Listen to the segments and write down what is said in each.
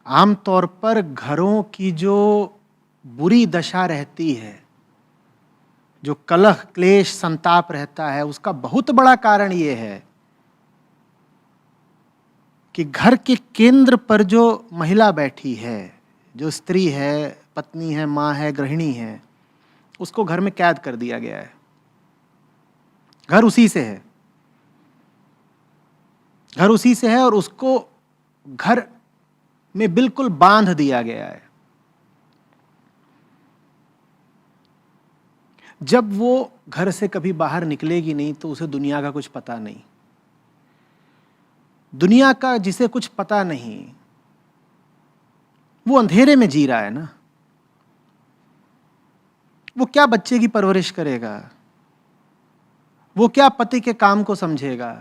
आमतौर पर घरों की जो बुरी दशा रहती है, जो कलह क्लेश संताप रहता है, उसका बहुत बड़ा कारण ये है कि घर के केंद्र पर जो महिला बैठी है, जो स्त्री है, पत्नी है, माँ है, गृहिणी है, उसको घर में कैद कर दिया गया है। घर उसी से है, घर उसी से है और उसको घर में बिल्कुल बांध दिया गया है। जब वो घर से कभी बाहर निकलेगी नहीं तो उसे दुनिया का कुछ पता नहीं। दुनिया का जिसे कुछ पता नहीं, वो अंधेरे में जी रहा है ना। वो क्या बच्चे की परवरिश करेगा, वो क्या पति के काम को समझेगा,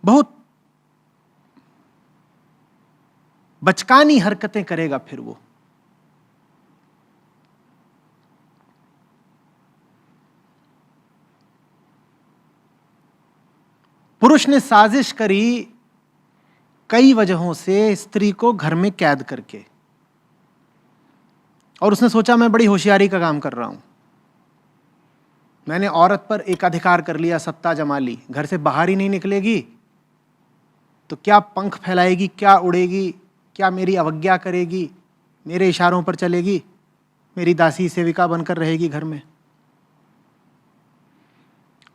बहुत बचकानी हरकतें करेगा फिर वो। पुरुष ने साजिश करी कई वजहों से स्त्री को घर में कैद करके, और उसने सोचा मैं बड़ी होशियारी का काम कर रहा हूं, मैंने औरत पर एक अधिकार कर लिया, सत्ता जमा ली, घर से बाहर ही नहीं निकलेगी तो क्या पंख फैलाएगी, क्या उड़ेगी, क्या मेरी अवज्ञा करेगी, मेरे इशारों पर चलेगी, मेरी दासी सेविका बनकर रहेगी घर में।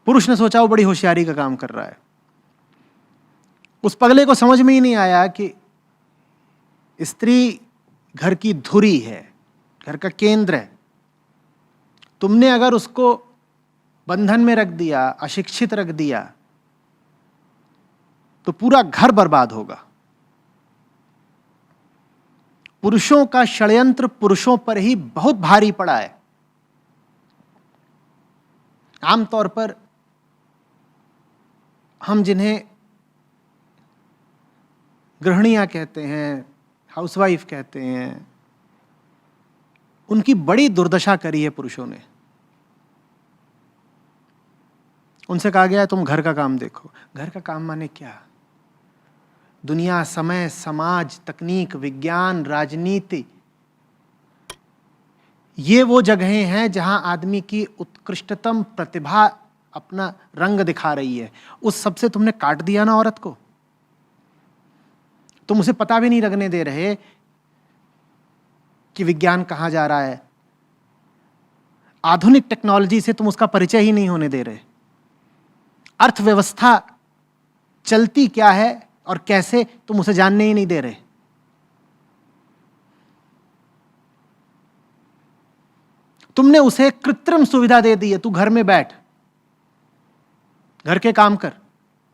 पुरुष ने सोचा वो बड़ी होशियारी का काम कर रहा है। उस पगले को समझ में ही नहीं आया कि स्त्री घर की धुरी है, घर का केंद्र है। तुमने अगर उसको बंधन में रख दिया, अशिक्षित रख दिया, तो पूरा घर बर्बाद होगा। पुरुषों का षड्यंत्र पुरुषों पर ही बहुत भारी पड़ा है। आमतौर पर हम जिन्हें गृहिणियां कहते हैं, हाउसवाइफ कहते हैं, उनकी बड़ी दुर्दशा करी है पुरुषों ने। उनसे कहा गया है तुम घर का काम देखो। घर का काम माने क्या? दुनिया, समय, समाज, तकनीक, विज्ञान, राजनीति, ये वो जगहें हैं जहां आदमी की उत्कृष्टतम प्रतिभा अपना रंग दिखा रही है। उस सब से तुमने काट दिया ना औरत को। तुम उसे पता भी नहीं लगने दे रहे कि विज्ञान कहां जा रहा है। आधुनिक टेक्नोलॉजी से तुम उसका परिचय ही नहीं होने दे रहे। अर्थव्यवस्था चलती क्या है और कैसे, तुम उसे जानने ही नहीं दे रहे। तुमने उसे कृत्रिम सुविधा दे दी है, तू घर में बैठ, घर के काम कर,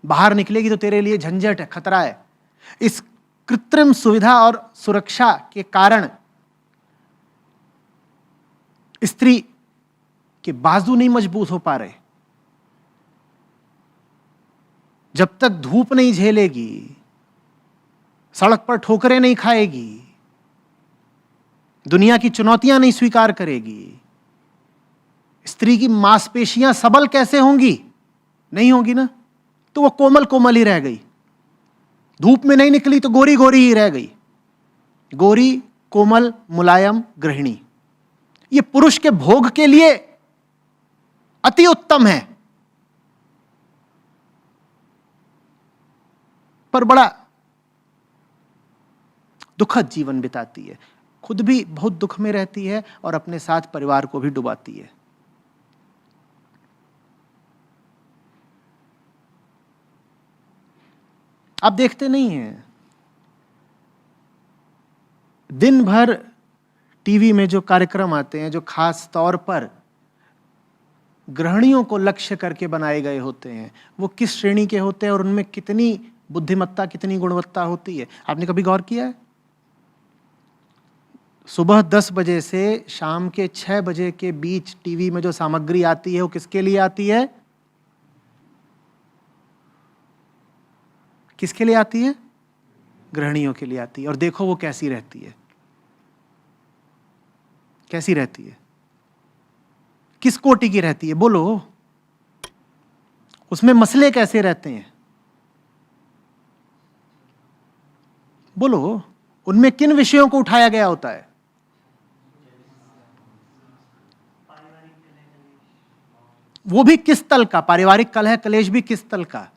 बाहर निकलेगी तो तेरे लिए झंझट है, खतरा है। इस कृत्रिम सुविधा और सुरक्षा के कारण स्त्री के बाजू नहीं मजबूत हो पा रहे। जब तक धूप नहीं झेलेगी, सड़क पर ठोकरें नहीं खाएगी, दुनिया की चुनौतियां नहीं स्वीकार करेगी, स्त्री की मांसपेशियां सबल कैसे होंगी? नहीं होंगी ना। तो वो कोमल कोमल ही रह गई। धूप में नहीं निकली तो गोरी गोरी ही रह गई। गोरी, कोमल, मुलायम गृहिणी, ये पुरुष के भोग के लिए अति उत्तम है, पर बड़ा दुखद जीवन बिताती है। खुद भी बहुत दुख में रहती है और अपने साथ परिवार को भी डुबाती है। आप देखते नहीं हैं, दिन भर टीवी में जो कार्यक्रम आते हैं, जो खास तौर पर गृहिणियों को लक्ष्य करके बनाए गए होते हैं, वो किस श्रेणी के होते हैं और उनमें कितनी बुद्धिमत्ता, कितनी गुणवत्ता होती है? आपने कभी गौर किया है? सुबह 10 बजे से शाम के 6 बजे के बीच टीवी में जो सामग्री आती है वो किसके लिए आती है? किसके लिए आती है? गृहिणियों के लिए आती है। और देखो वो कैसी रहती है, कैसी रहती है, किस कोटि की रहती है, बोलो। उसमें मसले कैसे रहते हैं? बोलो, उनमें किन विषयों को उठाया गया होता है? वो भी किस तल का? पारिवारिक कलह कलेश भी किस तल का?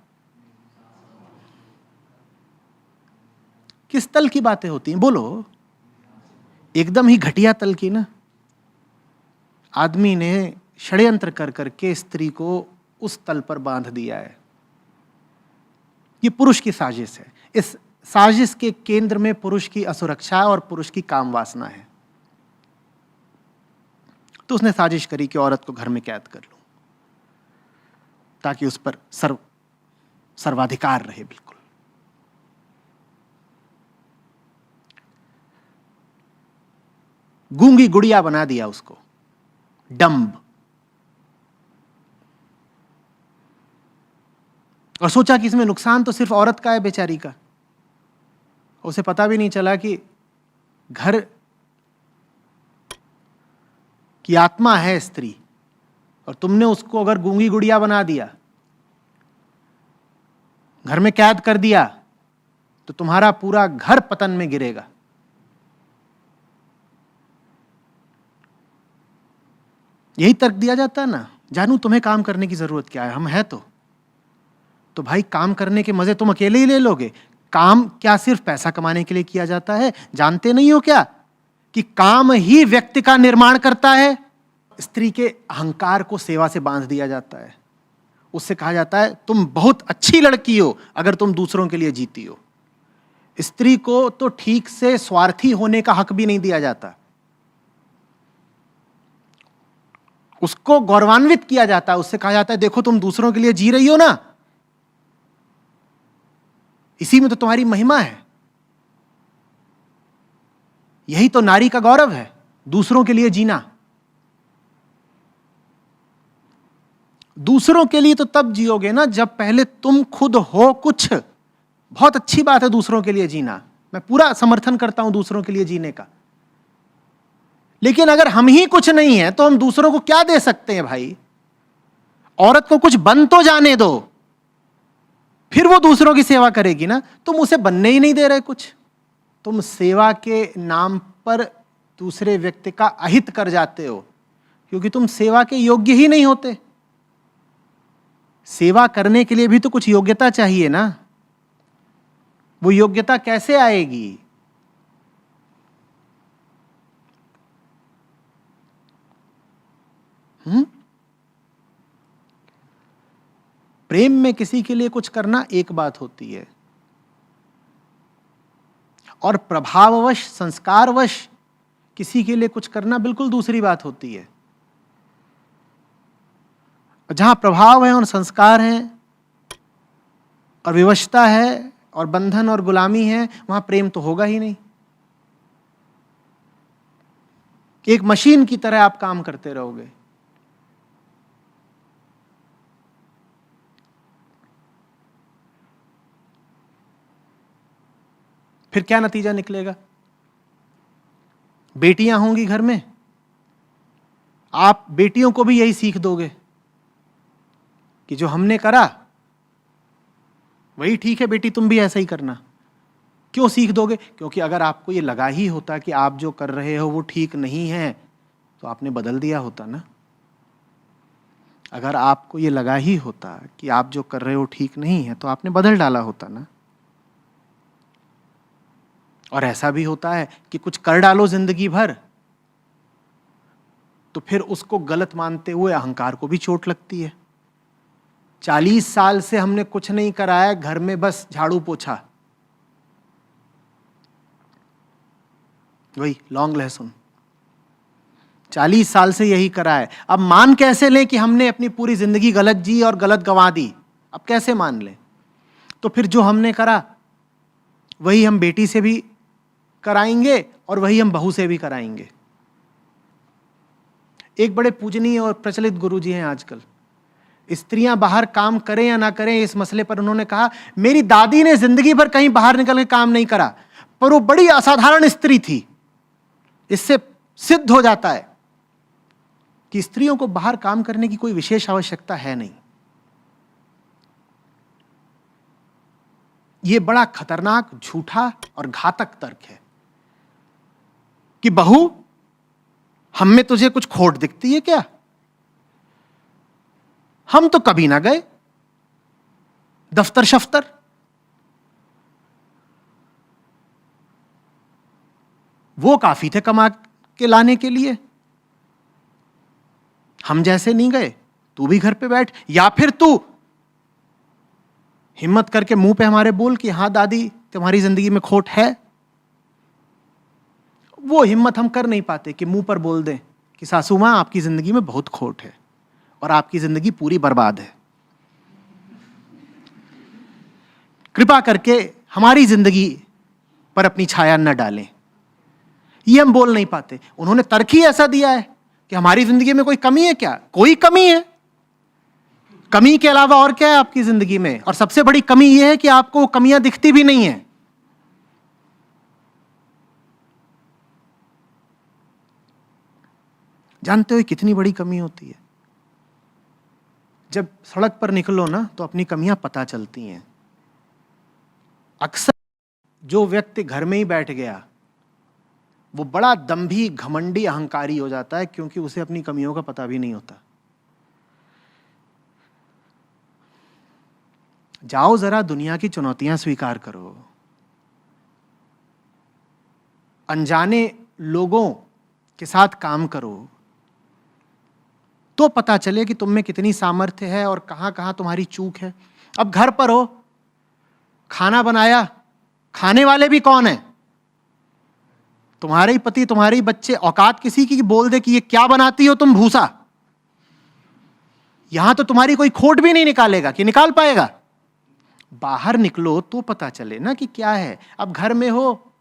किस तल की बातें होती हैं? बोलो, एकदम ही घटिया तल की ना। आदमी ने षड्यंत्र कर करके स्त्री को उस तल पर बांध दिया है। ये पुरुष की साजिश है। इस साजिश के केंद्र में पुरुष की असुरक्षा और पुरुष की काम वासना है। तो उसने साजिश करी कि औरत को घर में कैद कर लूं ताकि उस पर सर्वाधिकार रहे। बिल्कुल गूंगी गुड़िया बना दिया उसको, डम्ब, और सोचा कि इसमें नुकसान तो सिर्फ औरत का है बेचारी का। उसे पता भी नहीं चला कि घर की आत्मा है स्त्री, और तुमने उसको अगर गूंगी गुड़िया बना दिया, घर में कैद कर दिया, तो तुम्हारा पूरा घर पतन में गिरेगा। यही तर्क दिया जाता है ना, जानू तुम्हें काम करने की जरूरत क्या है, हम है तो भाई काम करने के मजे तुम अकेले ही ले लोगे। काम क्या सिर्फ पैसा कमाने के लिए किया जाता है? जानते नहीं हो क्या कि काम ही व्यक्ति का निर्माण करता है? स्त्री के अहंकार को सेवा से बांध दिया जाता है। उससे कहा जाता है तुम बहुत अच्छी लड़की हो अगर तुम दूसरों के लिए जीती हो। स्त्री को तो ठीक से स्वार्थी होने का हक भी नहीं दिया जाता। उसको गौरवान्वित किया जाता है। उससे कहा जाता है देखो तुम दूसरों के लिए जी रही हो ना, इसी में तो तुम्हारी महिमा है। यही तो नारी का गौरव है, दूसरों के लिए जीना। दूसरों के लिए तो तब जियोगे ना जब पहले तुम खुद हो कुछ। बहुत अच्छी बात है दूसरों के लिए जीना, मैं पूरा समर्थन करता हूं दूसरों के लिए जीने का। लेकिन अगर हम ही कुछ नहीं है तो हम दूसरों को क्या दे सकते हैं भाई? औरत को कुछ बन तो जाने दो, फिर वो दूसरों की सेवा करेगी ना। तुम उसे बनने ही नहीं दे रहे कुछ। तुम सेवा के नाम पर दूसरे व्यक्ति का अहित कर जाते हो, क्योंकि तुम सेवा के योग्य ही नहीं होते। सेवा करने के लिए भी तो कुछ योग्यता चाहिए ना। वो योग्यता कैसे आएगी? प्रेम में किसी के लिए कुछ करना एक बात होती है, और प्रभाववश संस्कारवश किसी के लिए कुछ करना बिल्कुल दूसरी बात होती है। जहां प्रभाव है और संस्कार है और विवशता है और बंधन और गुलामी है, वहां प्रेम तो होगा ही नहीं। एक मशीन की तरह आप काम करते रहोगे। फिर क्या नतीजा निकलेगा? बेटियां होंगी घर में, आप बेटियों को भी यही सीख दोगे कि जो हमने करा वही ठीक है, बेटी तुम भी ऐसा ही करना। क्यों सीख दोगे? क्योंकि अगर आपको ये लगा ही होता कि आप जो कर रहे हो वो ठीक नहीं है तो आपने बदल दिया होता ना। अगर आपको ये लगा ही होता कि आप जो कर रहे हो ठीक नहीं है तो आपने बदल डाला होता ना। और ऐसा भी होता है कि कुछ कर डालो जिंदगी भर तो फिर उसको गलत मानते हुए अहंकार को भी चोट लगती है। 40 साल से हमने कुछ नहीं कराया, घर में बस झाड़ू पोछा, वही लॉन्ग लहसुन, 40 साल से यही करा है। अब मान कैसे लें कि हमने अपनी पूरी जिंदगी गलत जी और गलत गंवा दी? अब कैसे मान लें? तो फिर जो हमने करा वही हम बेटी से भी कराएंगे और वही हम बहू से भी कराएंगे। एक बड़े पूजनीय और प्रचलित गुरुजी हैं आजकल। स्त्रियां बाहर काम करें या ना करें इस मसले पर उन्होंने कहा, मेरी दादी ने जिंदगी भर कहीं बाहर निकल के काम नहीं करा, पर वो बड़ी असाधारण स्त्री थी। इससे सिद्ध हो जाता है कि स्त्रियों को बाहर काम करने की कोई विशेष आवश्यकता है नहीं। यह बड़ा खतरनाक, झूठा और घातक तर्क है कि बहू, हम में तुझे कुछ खोट दिखती है क्या? हम तो कभी ना गए दफ्तर शफ्तर। वो काफी थे कमा के लाने के लिए, हम जैसे नहीं गए। तू भी घर पे बैठ, या फिर तू हिम्मत करके मुंह पे हमारे बोल कि हां दादी, तुम्हारी जिंदगी में खोट है। वो हिम्मत हम कर नहीं पाते कि मुंह पर बोल दें कि सासू मां, आपकी जिंदगी में बहुत खोट है और आपकी जिंदगी पूरी बर्बाद है। कृपा करके हमारी जिंदगी पर अपनी छाया न डालें। ये हम बोल नहीं पाते। उन्होंने तर्क ही ऐसा दिया है कि हमारी जिंदगी में कोई कमी है क्या? कोई कमी है? कमी के अलावा और क्या है आपकी जिंदगी में? और सबसे बड़ी कमी यह है कि आपको कमियां दिखती भी नहीं है। जानते हो कितनी बड़ी कमी होती है? जब सड़क पर निकलो ना तो अपनी कमियां पता चलती हैं। अक्सर जो व्यक्ति घर में ही बैठ गया वो बड़ा दंभी, घमंडी, अहंकारी हो जाता है क्योंकि उसे अपनी कमियों का पता भी नहीं होता। जाओ जरा दुनिया की चुनौतियां स्वीकार करो। अनजाने लोगों के साथ काम करो तो पता चले कि तुम में कितनी सामर्थ्य है और कहां कहां तुम्हारी चूक है। अब घर पर हो, खाना बनाया, खाने वाले भी कौन है? तुम्हारे ही पति, तुम्हारे ही बच्चे। औकात किसी की बोल दे कि ये क्या बनाती हो तुम, भूसा। यहां तो तुम्हारी कोई खोट भी नहीं निकालेगा कि निकाल पाएगा। बाहर निकलो तो पता चले ना कि क्या है। अब घर में हो,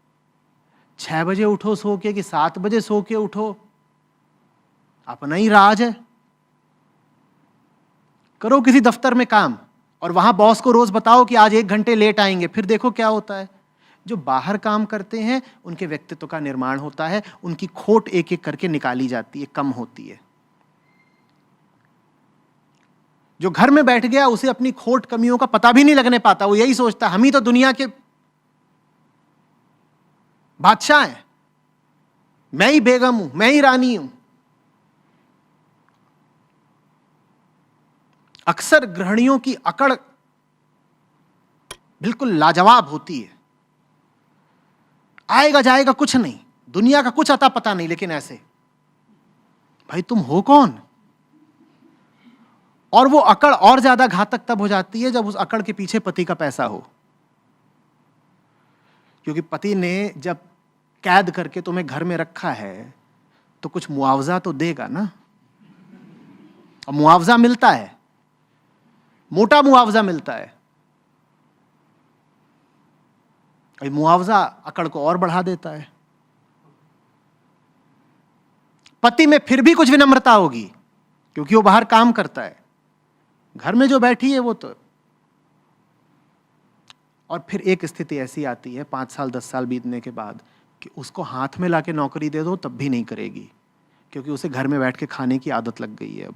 6 बजे उठो सो के कि 7 बजे सो के उठो, अपना ही राज है। करो किसी दफ्तर में काम और वहां बॉस को रोज बताओ कि आज 1 घंटे लेट आएंगे, फिर देखो क्या होता है। जो बाहर काम करते हैं उनके व्यक्तित्व का निर्माण होता है, उनकी खोट एक एक करके निकाली जाती है, कम होती है। जो घर में बैठ गया उसे अपनी खोट, कमियों का पता भी नहीं लगने पाता। वो यही सोचता हम ही तो दुनिया के बादशाह हैं, मैं ही बेगम हूं, मैं ही रानी हूं। अक्सर गृहिणियों की अकड़ बिल्कुल लाजवाब होती है। आएगा जाएगा कुछ नहीं, दुनिया का कुछ अता पता नहीं, लेकिन ऐसे भाई तुम हो कौन? और वो अकड़ और ज्यादा घातक तब हो जाती है जब उस अकड़ के पीछे पति का पैसा हो। क्योंकि पति ने जब कैद करके तुम्हें घर में रखा है तो कुछ मुआवजा तो देगा ना। और मुआवजा मिलता है, मोटा मुआवजा मिलता है। मुआवजा अकड़ को और बढ़ा देता है। पति में फिर भी कुछ विनम्रता होगी क्योंकि वो बाहर काम करता है, घर में जो बैठी है वो तो। और फिर एक स्थिति ऐसी आती है 5 साल 10 साल बीतने के बाद कि उसको हाथ में लाके नौकरी दे दो तब भी नहीं करेगी, क्योंकि उसे घर में बैठ के खाने की आदत लग गई है।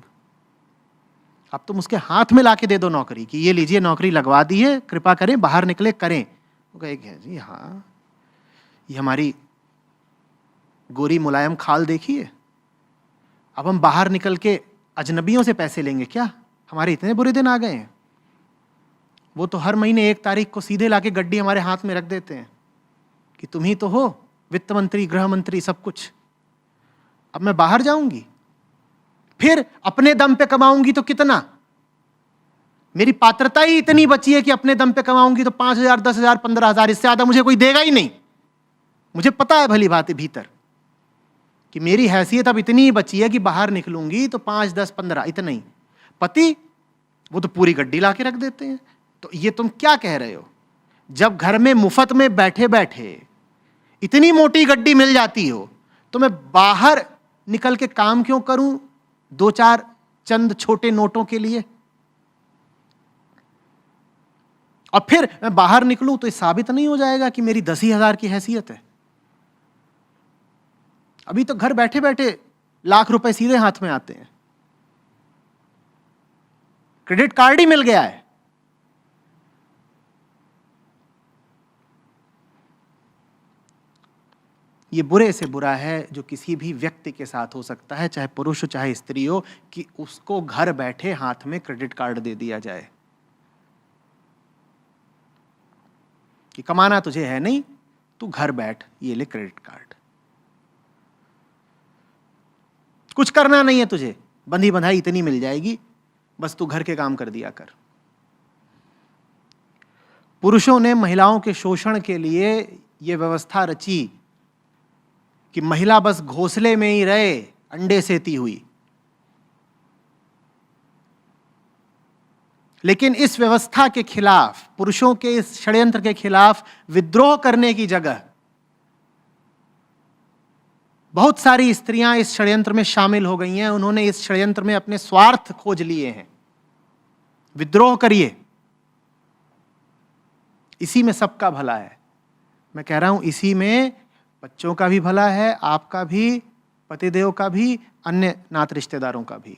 अब तुम उसके हाथ में लाके दे दो नौकरी कि ये लीजिए नौकरी लगवा दी है, कृपा करें बाहर निकले करें। वो कहेगी जी हाँ, ये हमारी गोरी मुलायम खाल देखिए। अब हम बाहर निकल के अजनबियों से पैसे लेंगे क्या? हमारे इतने बुरे दिन आ गए हैं। वो तो हर महीने 1 तारीख को सीधे लाके गड्डी हमारे हाथ में रख देते हैं कि तुम ही तो हो वित्त मंत्री, गृह मंत्री, सब कुछ। अब मैं बाहर जाऊंगी, फिर अपने दम पे कमाऊंगी तो कितना? मेरी पात्रता ही इतनी बची है कि अपने दम पे कमाऊंगी तो 5,000, 10,000, 15,000, इससे ज्यादा मुझे कोई देगा ही नहीं। मुझे पता है भली भांति भीतर कि मेरी हैसियत अब इतनी ही बची है कि बाहर निकलूंगी तो 5, 10, 15, इतना ही। पति वो तो पूरी गड्डी लाके रख देते हैं। तो ये तुम क्या कह रहे हो? जब घर में मुफ्त में बैठे बैठे इतनी मोटी गड्डी मिल जाती हो तो मैं बाहर निकल के काम क्यों करूं 2-4 चंद छोटे नोटों के लिए? और फिर मैं बाहर निकलूं तो ये साबित नहीं हो जाएगा कि मेरी 10,000 की हैसियत है। अभी तो घर बैठे बैठे लाख रुपए सीधे हाथ में आते हैं, क्रेडिट कार्ड ही मिल गया है। ये बुरे से बुरा है जो किसी भी व्यक्ति के साथ हो सकता है, चाहे पुरुष हो चाहे स्त्री हो, कि उसको घर बैठे हाथ में क्रेडिट कार्ड दे दिया जाए कि कमाना तुझे है नहीं, तू घर बैठ, ये ले क्रेडिट कार्ड, कुछ करना नहीं है तुझे, बंधी बंधाई इतनी मिल जाएगी, बस तू घर के काम कर दिया कर। पुरुषों ने महिलाओं के शोषण के लिए यह व्यवस्था रची कि महिला बस घोंसले में ही रहे, अंडे सेती हुई। लेकिन इस व्यवस्था के खिलाफ, पुरुषों के इस षड्यंत्र के खिलाफ विद्रोह करने की जगह बहुत सारी स्त्रियां इस षड्यंत्र में शामिल हो गई हैं। उन्होंने इस षड्यंत्र में अपने स्वार्थ खोज लिए हैं। विद्रोह करिए, इसी में सबका भला है। मैं कह रहा हूं इसी में बच्चों का भी भला है, आपका भी, पतिदेव का भी, अन्य नात रिश्तेदारों का भी।